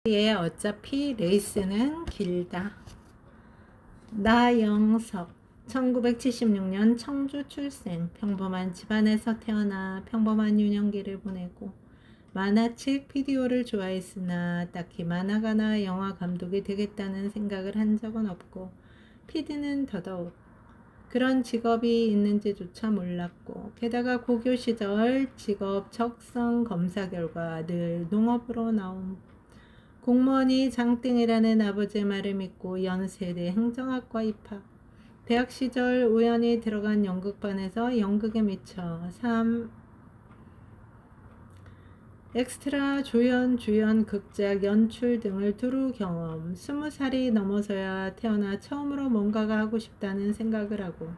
예, 어차피 레이스는 길다. 나영석 1976년 청주 출생, 평범한 집안에서 태어나 평범한 유년기를 보내고 만화책, 비디오를 좋아했으나 딱히 만화가나 영화 감독이 되겠다는 생각을 한 적은 없고 PD는 더더욱 그런 직업이 있는지조차 몰랐고, 게다가 고교 시절 직업 적성 검사 결과 늘 농업으로 나옴. 공무원이 장땡이라는 아버지의 말을 믿고 연세대 행정학과 입학. 대학 시절 우연히 들어간 연극반에서 연극에 미쳐 엑스트라, 조연, 주연, 극작, 연출 등을 두루 경험. 20살이 넘어서야 태어나 처음으로 뭔가가 하고 싶다는 생각을 하고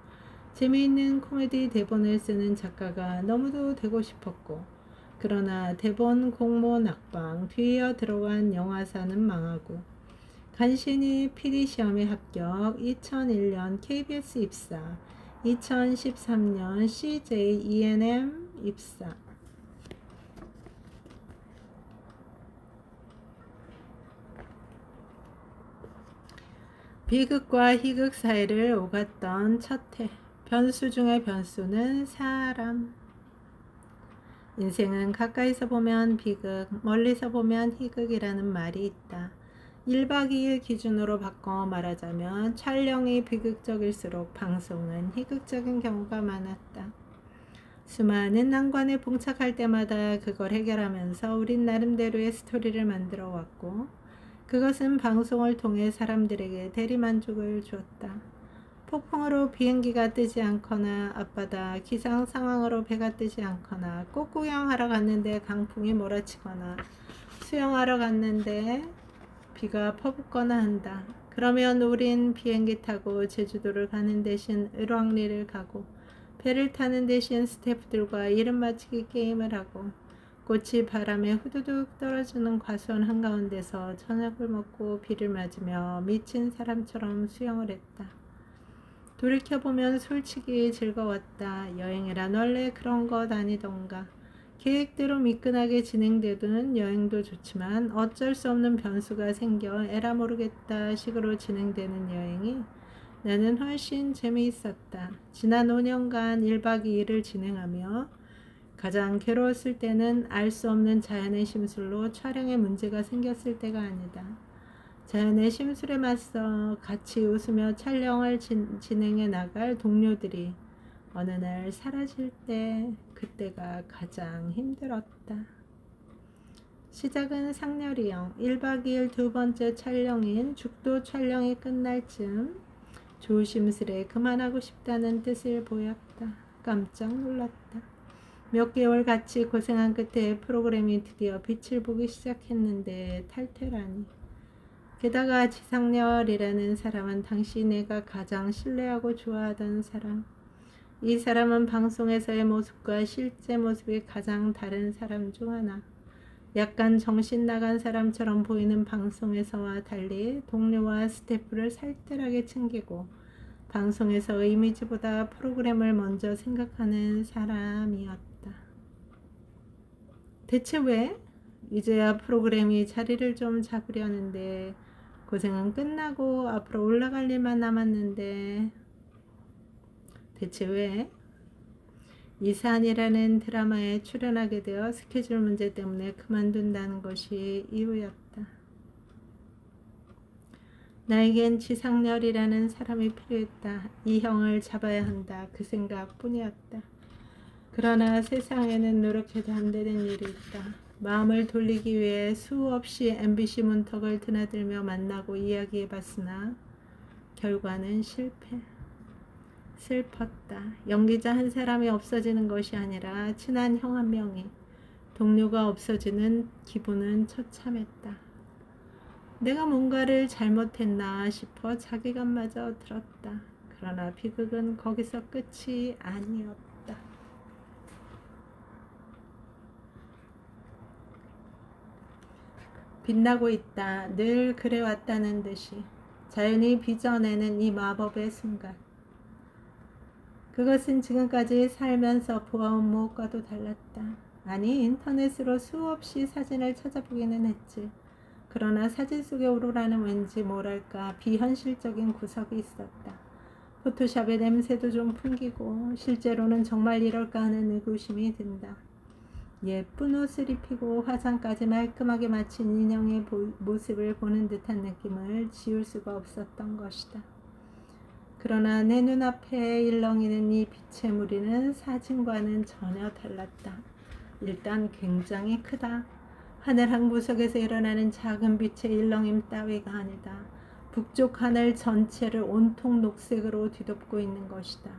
재미있는 코미디 대본을 쓰는 작가가 너무도 되고 싶었고, 그러나 대본 공모 낙방, 뒤이어 들어간 영화사는 망하고 간신히 PD 시험에 합격, 2001년 KBS 입사, 2013년 CJ E&M 입사. 비극과 희극 사이를 오갔던 첫 해. 변수 중의 변수는 사람. 인생은 가까이서 보면 비극, 멀리서 보면 희극이라는 말이 있다. 1박 2일 기준으로 바꿔 말하자면 촬영이 비극적일수록 방송은 희극적인 경우가 많았다. 수많은 난관에 봉착할 때마다 그걸 해결하면서 우린 나름대로의 스토리를 만들어 왔고, 그것은 방송을 통해 사람들에게 대리만족을 주었다. 폭풍으로 비행기가 뜨지 않거나 앞바다 기상 상황으로 배가 뜨지 않거나 꽃구경하러 갔는데 강풍이 몰아치거나 수영하러 갔는데 비가 퍼붓거나 한다. 그러면 우린 비행기 타고 제주도를 가는 대신 을왕리를 가고 배를 타는 대신 스태프들과 이름 맞히기 게임을 하고 꽃이 바람에 후두둑 떨어지는 과수원 한가운데서 저녁을 먹고 비를 맞으며 미친 사람처럼 수영을 했다. 돌이켜보면 솔직히 즐거웠다. 여행이란 원래 그런 것 아니던가. 계획대로 미끈하게 진행되던 여행도 좋지만 어쩔 수 없는 변수가 생겨 에라 모르겠다 식으로 진행되는 여행이 나는 훨씬 재미있었다. 지난 5년간 1박 2일을 진행하며 가장 괴로웠을 때는 알 수 없는 자연의 심술로 촬영에 문제가 생겼을 때가 아니다. 자연의 심술에 맞서 같이 웃으며 촬영을 진행해 나갈 동료들이 어느 날 사라질 때, 그때가 가장 힘들었다. 시작은 상렬이형 1박 2일 두 번째 촬영인 죽도 촬영이 끝날 즈음 조심스레 그만하고 싶다는 뜻을 보였다. 깜짝 놀랐다. 몇 개월 같이 고생한 끝에 프로그램이 드디어 빛을 보기 시작했는데 탈퇴라니. 게다가 지상렬이라는 사람은 당시 내가 가장 신뢰하고 좋아하던 사람. 이 사람은 방송에서의 모습과 실제 모습이 가장 다른 사람 중 하나. 약간 정신 나간 사람처럼 보이는 방송에서와 달리 동료와 스태프를 살뜰하게 챙기고 방송에서 이미지보다 프로그램을 먼저 생각하는 사람이었다. 대체 왜? 이제야 프로그램이 자리를 좀 잡으려는데 고생은 끝나고 앞으로 올라갈 일만 남았는데 대체 왜? 이산이라는 드라마에 출연하게 되어 스케줄 문제 때문에 그만둔다는 것이 이유였다. 나에겐 지상렬이라는 사람이 필요했다. 이 형을 잡아야 한다. 그 생각뿐이었다. 그러나 세상에는 노력해도 안 되는 일이 있다. 마음을 돌리기 위해 수없이 MBC 문턱을 드나들며 만나고 이야기해봤으나 결과는 실패. 슬펐다. 연기자 한 사람이 없어지는 것이 아니라 친한 형 한 명이, 동료가 없어지는 기분은 처참했다. 내가 뭔가를 잘못했나 싶어 자괴감마저 들었다. 그러나 비극은 거기서 끝이 아니었다. 빛나고 있다. 늘 그래왔다는 듯이 자연이 빚어내는 이 마법의 순간. 그것은 지금까지 살면서 보아온 무엇과도 달랐다. 아니, 인터넷으로 수없이 사진을 찾아보기는 했지. 그러나 사진 속의 오로라는 왠지 뭐랄까 비현실적인 구석이 있었다. 포토샵의 냄새도 좀 풍기고 실제로는 정말 이럴까 하는 의구심이 든다. 예쁜 옷을 입히고 화장까지 말끔하게 마친 인형의 모습을 보는 듯한 느낌을 지울 수가 없었던 것이다. 그러나 내 눈앞에 일렁이는 이 빛의 무리는 사진과는 전혀 달랐다. 일단 굉장히 크다. 하늘 한 구석에서 일어나는 작은 빛의 일렁임 따위가 아니다. 북쪽 하늘 전체를 온통 녹색으로 뒤덮고 있는 것이다.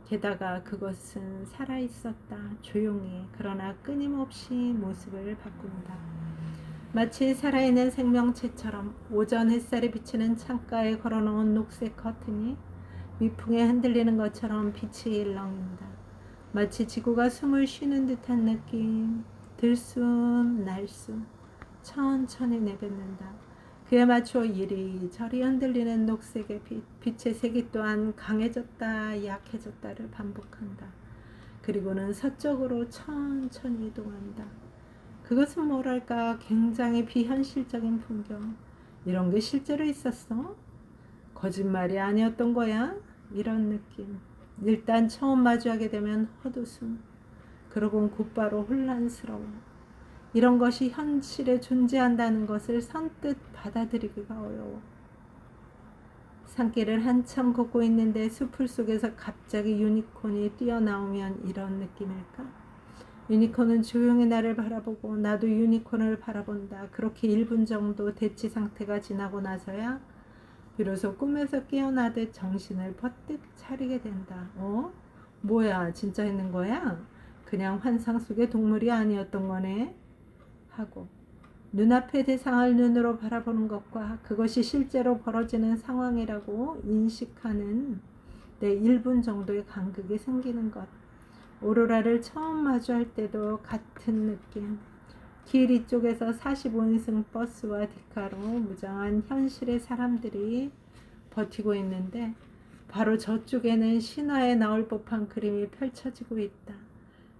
게다가 그것은 살아있었다. 조용히 그러나 끊임없이 모습을 바꾼다. 마치 살아있는 생명체처럼 오전 햇살이 비치는 창가에 걸어놓은 녹색 커튼이 미풍에 흔들리는 것처럼 빛이 일렁인다. 마치 지구가 숨을 쉬는 듯한 느낌. 들숨 날숨 천천히 내뱉는다. 그에 맞춰 이리저리 흔들리는 녹색의 빛의 색이 또한 강해졌다 약해졌다를 반복한다. 그리고는 서쪽으로 천천히 이동한다. 그것은 뭐랄까 굉장히 비현실적인 풍경. 이런 게 실제로 있었어? 거짓말이 아니었던 거야? 이런 느낌. 일단 처음 마주하게 되면 헛웃음. 그러곤 곧바로 혼란스러워. 이런 것이 현실에 존재한다는 것을 선뜻 받아들이기가 어려워. 산길을 한참 걷고 있는데 숲을 속에서 갑자기 유니콘이 뛰어나오면 이런 느낌일까? 유니콘은 조용히 나를 바라보고 나도 유니콘을 바라본다. 그렇게 1분 정도 대치 상태가 지나고 나서야 비로소 꿈에서 깨어나듯 정신을 퍼뜩 차리게 된다. 뭐야, 진짜 있는 거야? 그냥 환상 속의 동물이 아니었던 거네? 하고 눈앞의 대상을 눈으로 바라보는 것과 그것이 실제로 벌어지는 상황이라고 인식하는 내 1분 정도의 간극이 생기는 것. 오로라를 처음 마주할 때도 같은 느낌. 길 이쪽에서 45인승 버스와 뒷가로 무장한 현실의 사람들이 버티고 있는데 바로 저쪽에는 신화에 나올 법한 그림이 펼쳐지고 있다.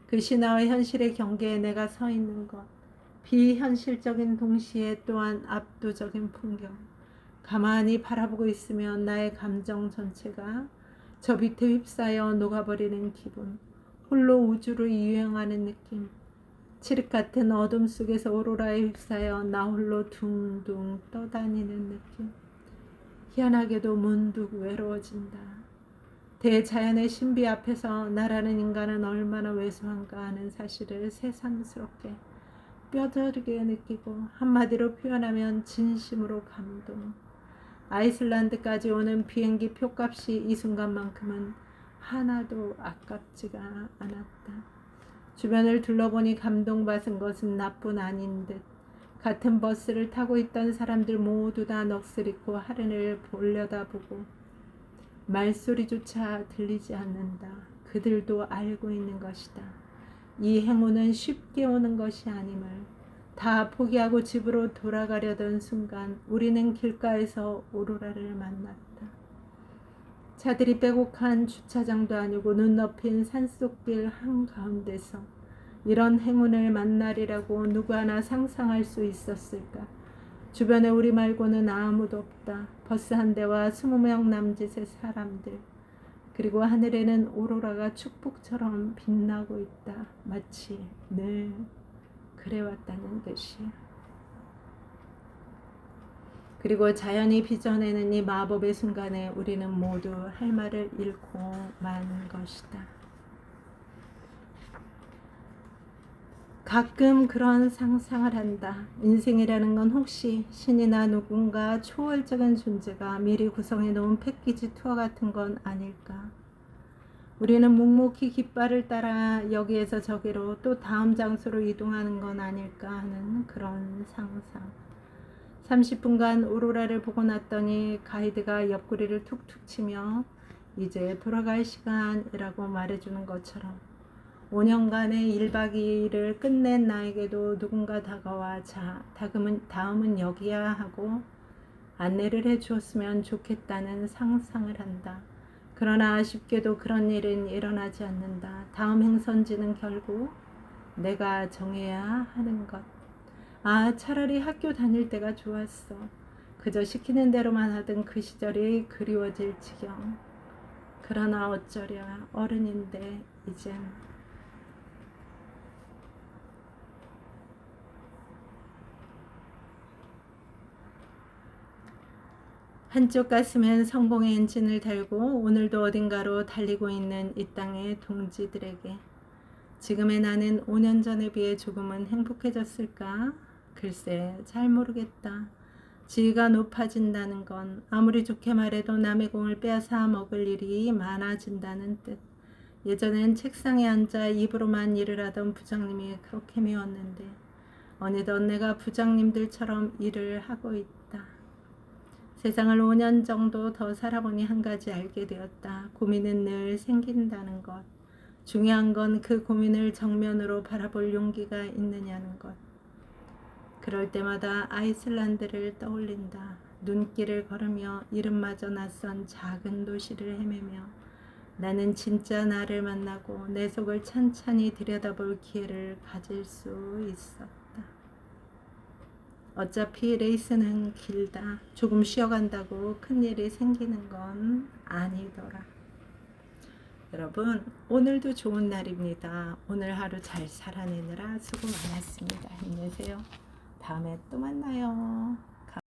그 신화와 현실의 경계에 내가 서 있는 것. 비현실적인 동시에 또한 압도적인 풍경. 가만히 바라보고 있으면 나의 감정 전체가 저 빛에 휩싸여 녹아버리는 기분. 홀로 우주를 유영하는 느낌. 칠흑 같은 어둠 속에서 오로라에 휩싸여 나 홀로 둥둥 떠다니는 느낌. 희한하게도 문득 외로워진다. 대자연의 신비 앞에서 나라는 인간은 얼마나 왜소한가 하는 사실을 새삼스럽게 뼈저리게 느끼고 한마디로 표현하면 진심으로 감동. 아이슬란드까지 오는 비행기 표값이 이 순간만큼은 하나도 아깝지가 않았다. 주변을 둘러보니 감동받은 것은 나뿐 아닌 듯 같은 버스를 타고 있던 사람들 모두 다 넋을 잃고 하늘을 올려다보고 말소리조차 들리지 않는다. 그들도 알고 있는 것이다. 이 행운은 쉽게 오는 것이 아님을. 다 포기하고 집으로 돌아가려던 순간 우리는 길가에서 오로라를 만났다. 차들이 빼곡한 주차장도 아니고 눈 덮인 산속길 한가운데서 이런 행운을 만나리라고 누구 하나 상상할 수 있었을까? 주변에 우리 말고는 아무도 없다. 버스 한 대와 20명 남짓의 사람들. 그리고 하늘에는 오로라가 축복처럼 빛나고 있다. 마치 늘 그래왔다는 듯이. 그리고 자연이 빚어내는 이 마법의 순간에 우리는 모두 할 말을 잃고 마는 것이다. 가끔 그런 상상을 한다. 인생이라는 건 혹시 신이나 누군가 초월적인 존재가 미리 구성해 놓은 패키지 투어 같은 건 아닐까? 우리는 묵묵히 깃발을 따라 여기에서 저기로 또 다음 장소로 이동하는 건 아닐까 하는 그런 상상. 30분간 오로라를 보고 났더니 가이드가 옆구리를 툭툭 치며 이제 돌아갈 시간이라고 말해주는 것처럼 5년간의 1박 2일을 끝낸 나에게도 누군가 다가와 자, 다음은 여기야 하고 안내를 해주었으면 좋겠다는 상상을 한다. 그러나 아쉽게도 그런 일은 일어나지 않는다. 다음 행선지는 결국 내가 정해야 하는 것. 아, 차라리 학교 다닐 때가 좋았어. 그저 시키는 대로만 하던 그 시절이 그리워질 지경. 그러나 어쩌랴, 어른인데 이젠. 한쪽 가슴엔 성공의 엔진을 달고 오늘도 어딘가로 달리고 있는 이 땅의 동지들에게 지금의 나는 5년 전에 비해 조금은 행복해졌을까? 글쎄, 잘 모르겠다. 지위가 높아진다는 건 아무리 좋게 말해도 남의 공을 빼앗아 먹을 일이 많아진다는 뜻. 예전엔 책상에 앉아 입으로만 일을 하던 부장님이 그렇게 미웠는데 어느덧 내가 부장님들처럼 일을 하고 있다. 세상을 5년 정도 더 살아보니 한 가지 알게 되었다. 고민은 늘 생긴다는 것. 중요한 건 그 고민을 정면으로 바라볼 용기가 있느냐는 것. 그럴 때마다 아이슬란드를 떠올린다. 눈길을 걸으며 이름마저 낯선 작은 도시를 헤매며 나는 진짜 나를 만나고 내 속을 찬찬히 들여다볼 기회를 가질 수 있었다. 어차피 레이스는 길다. 조금 쉬어간다고 큰일이 생기는 건 아니더라. 여러분, 오늘도 좋은 날입니다. 오늘 하루 잘 살아내느라 수고 많았습니다. 힘내세요. 다음에 또 만나요.